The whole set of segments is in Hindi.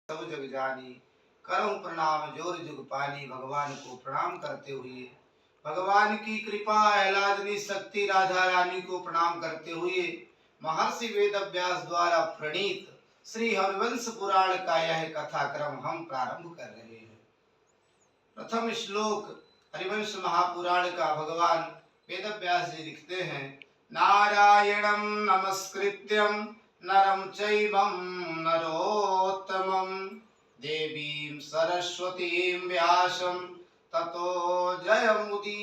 सब जग जानी, करऊं प्रणाम जोर जुग पानी। भगवान को प्रणाम करते हुए, भगवान की कृपा आह्लादनी शक्ति राधा रानी को प्रणाम करते हुए महर्षि वेद व्यास द्वारा प्रणीत श्री हरिवंश पुराण का यह कथा क्रम हम प्रारंभ कर रहे हैं। प्रथम श्लोक हरिवंश महापुराण का भगवान वेद व्यास जी लिखते हैं, नारायणं नमस्कृत्यं नरं चैवं नरोत्तमं देवीं सरस्वतीं व्यासं ततो जयमुदीरयेत।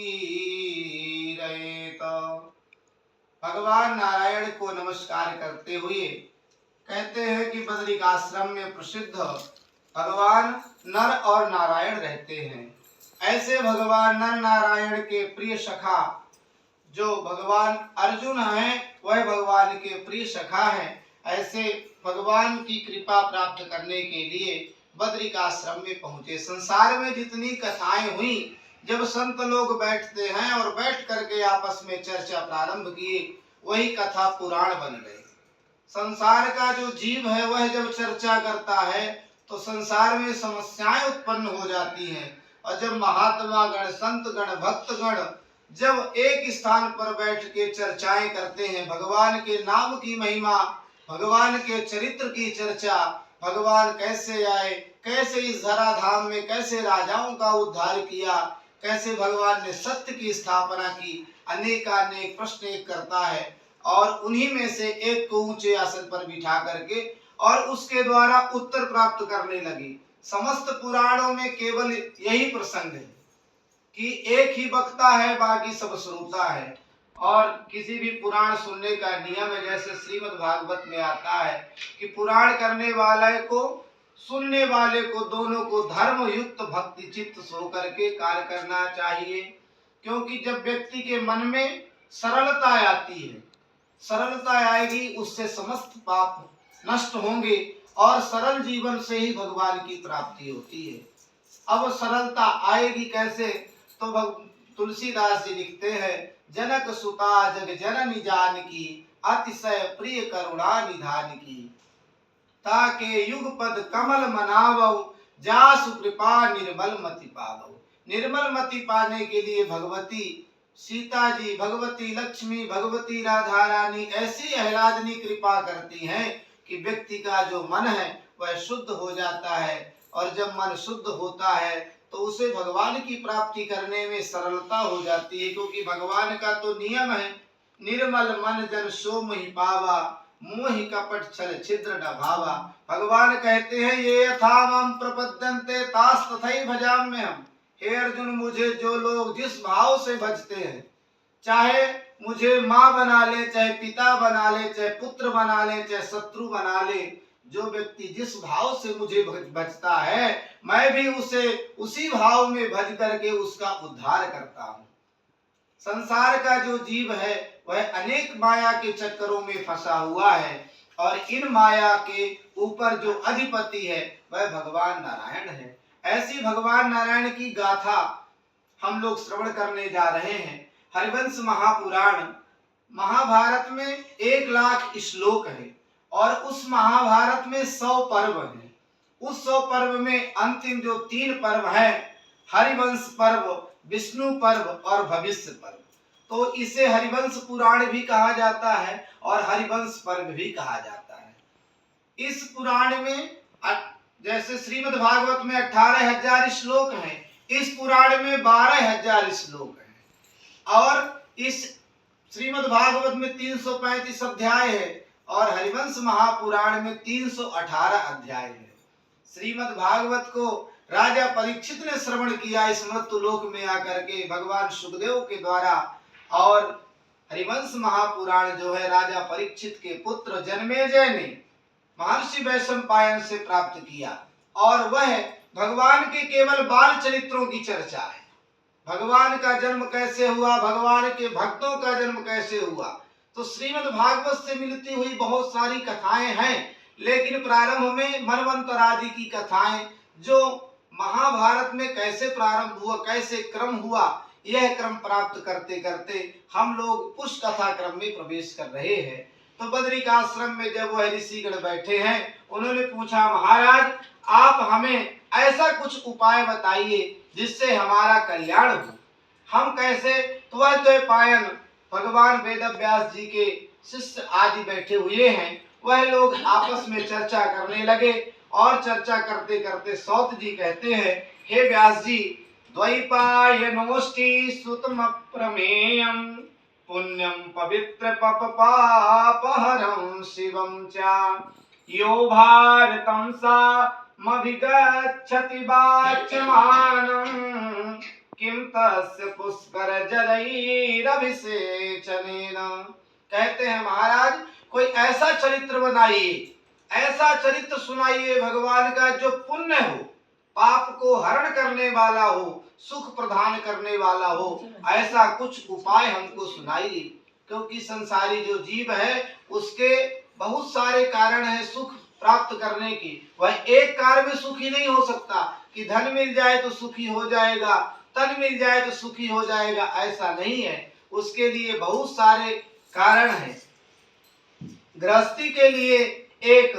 भगवान नारायण को नमस्कार करते हुए कहते हैं कि बद्रिकाश्रम में प्रसिद्ध भगवान नर और नारायण रहते हैं। ऐसे भगवान नर नारायण के प्रिय सखा जो भगवान अर्जुन हैं, वह भगवान के प्रिय सखा हैं। ऐसे भगवान की कृपा प्राप्त करने के लिए बद्रिकाश्रम में पहुंचे। संसार में जितनी कथाएं हुई, जब संत लोग बैठते हैं और बैठ करके आपस में चर्चा प्रारंभ किए, वही कथा पुराण बन गई। संसार का जो जीव है वह जब चर्चा करता है तो संसार में समस्याएं उत्पन्न हो जाती हैं। और जब महात्मा गण, संत गण, भक्त गण जब एक स्थान पर बैठ के चर्चाएं करते हैं, भगवान के नाम की महिमा, भगवान के चरित्र की चर्चा, भगवान कैसे आए, कैसे इस धराधाम में कैसे राजाओं का उद्धार किया, कैसे भगवान ने सत्य की स्थापना की, अनेकानेक प्रश्न एक करता है और उन्हीं में से एक को ऊंचे आसन पर बिठा करके और उसके द्वारा उत्तर प्राप्त करने लगी। समस्त पुराणों में केवल यही प्रसंग है कि एक ही वक्ता है, बाकी सब श्रोता है। और किसी भी पुराण सुनने का नियम है, जैसे श्रीमद् भागवत में आता है कि पुराण करने वाले को, सुनने वाले को, दोनों को धर्म युक्त भक्ति चित्त सो करके कार्य करना चाहिए। क्योंकि जब व्यक्ति के मन में सरलता आती है, सरलता आएगी, उससे समस्त पाप नष्ट होंगे और सरल जीवन से ही भगवान की प्राप्ति होती है। अब सरलता आएगी कैसे? तो तुलसीदास जी लिखते हैं, जनक सुता जग जननी जान की, अतिशय प्रिय करुणा निधान की। ताके युग पद कमल मनावो, जासु कृपा निर्मल मति पावो। निर्मल मति पाने के लिए भगवती सीता जी, भगवती लक्ष्मी, भगवती राधा रानी ऐसी आह्लादनी कृपा करती हैं कि व्यक्ति का जो मन है वह शुद्ध हो जाता है। और जब मन शुद्ध होता है तो उसे भगवान की प्राप्ति करने में सरलता हो जाती है। क्योंकि भगवान का तो नियम है, निर्मल मन जन सो मोहि पावा, मोहि कपट छल छिद्र न भावा। भगवान कहते हैं, ये यथा मम प्रपद्यन्ते तास तथैव भजाम्यहम्। हे अर्जुन, मुझे जो लोग जिस भाव से भजते हैं, चाहे मुझे माँ बना ले, चाहे पिता बना ले, चाहे पुत्र बना ले, चाहे शत्रु बना ले, जो व्यक्ति जिस भाव से मुझे भजता है, मैं भी उसे उसी भाव में भज करके उसका उद्धार करता हूँ। संसार का जो जीव है वह अनेक माया के चक्करों में फंसा हुआ है और इन माया के ऊपर जो अधिपति है वह भगवान नारायण है। ऐसी भगवान नारायण की गाथा हम लोग श्रवण करने जा रहे हैं। हरिवंश महापुराण, महाभारत में 1,00,000 श्लोक है और उस महाभारत में 100 पर्व हैं। उस 100 पर्व में अंतिम जो 3 पर्व है, हरिवंश पर्व, विष्णु पर्व और भविष्य पर्व, तो इसे हरिवंश पुराण भी कहा जाता है और हरिवंश पर्व भी कहा जाता है। इस पुराण में जैसे श्रीमद् भागवत में 18,000 श्लोक हैं, इस पुराण में 12,000 श्लोक हैं और इस श्रीमद् भागवत में 335 अध्याय है और हरिवंश महापुराण में 318 अध्याय है। श्रीमद् भागवत को राजा परीक्षित ने श्रवण किया इस मृत्युलोक में आकर के भगवान सुखदेव के द्वारा, और हरिवंश महापुराण जो है राजा परीक्षित के पुत्र जन्मेजय ने महर्षि वैशंपायन से प्राप्त किया और वह भगवान के केवल बाल चरित्रों की चर्चा है। भगवान का जन्म कैसे हुआ, भगवान के भक्तों का जन्म कैसे हुआ, तो श्रीमद् भागवत से मिलती हुई बहुत सारी कथाएं हैं। लेकिन प्रारंभ में मनवंतर आदि की कथाएं, जो महाभारत में कैसे प्रारंभ हुआ, कैसे क्रम हुआ, यह क्रम प्राप्त करते करते हम लोग उस कथा क्रम में प्रवेश कर रहे हैं। तो बद्रिकाश्रम में जब वह ऋषिगण बैठे हैं, उन्होंने पूछा, महाराज आप हमें ऐसा कुछ उपाय बताइए जिससे हमारा कल्याण हो। हम कैसे त्वद्वैपायन भगवान वेदव्यास जी के शिष्य आदि बैठे हुए हैं, वह लोग आपस में चर्चा करने लगे और चर्चा करते करते सौत जी कहते हैं, हे व्यास जी, द्वैपायनोष्टि सुतम प्रमेयम पुण्यम पवित्र पप पापहरं शिवं च यो भारतं सा मभिगच्छति वाच्यमानं किं तस्य पुष्कर जलैरभिषेचनेन। कहते हैं महाराज, कोई ऐसा चरित्र बनाइए, ऐसा चरित्र सुनाइए भगवान का जो पुण्य हो, पाप को हरण करने वाला हो, सुख प्रदान करने वाला हो, ऐसा कुछ उपाय हमको सुनाइए। क्योंकि संसारी जो जीव है उसके बहुत सारे कारण हैं सुख प्राप्त करने की। वह एक कार्य में सुखी नहीं हो सकता कि धन मिल जाए तो सुखी हो जाएगा, तन मिल जाए तो सुखी हो जाएगा, ऐसा नहीं है। उसके लिए बहुत सारे कारण हैं। गृहस्थी के लिए एक